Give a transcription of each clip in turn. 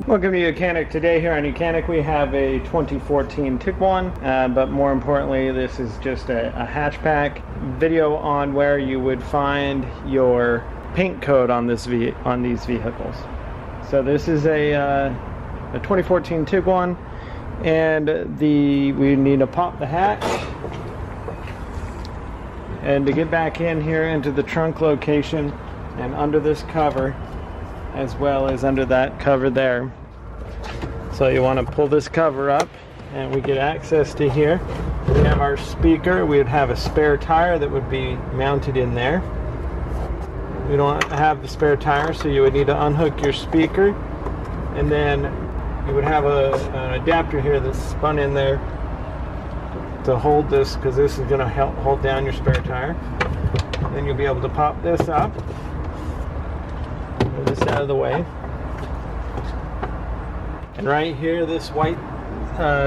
Welcome to YOUCANIC. Today here on YOUCANIC we have a 2014 Tiguan, but more importantly this is just a hatchback video on where you would find your paint code on these vehicles. So this is a 2014 Tiguan, and we need to pop the hatch, and to get back in here into the trunk location and under this cover, as well as under that cover there. So you want to pull this cover up and we get access to here. We have our speaker. We would have a spare tire that would be mounted in there. We don't have the spare tire, so you would need to unhook your speaker, and then you would have an adapter here that's spun in there to hold this, because this is going to help hold down your spare tire. Then you'll be able to pop this up. Move this out of the way. And right here, this white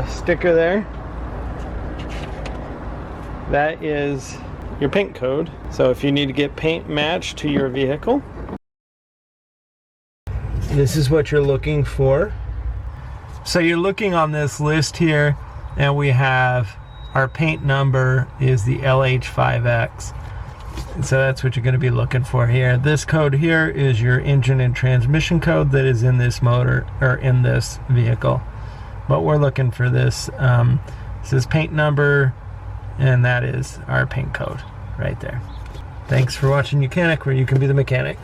sticker there, that is your paint code. So if you need to get paint matched to your vehicle, this is what you're looking for. So you're looking on this list here, and we have our paint number is the LH5X. So that's what you're going to be looking for here. This code here is your engine and transmission code that is in this motor, or in this vehicle. But we're looking for this. This is paint number, and that is our paint code right there. Thanks for watching YOUCANIC, where you can be the mechanic.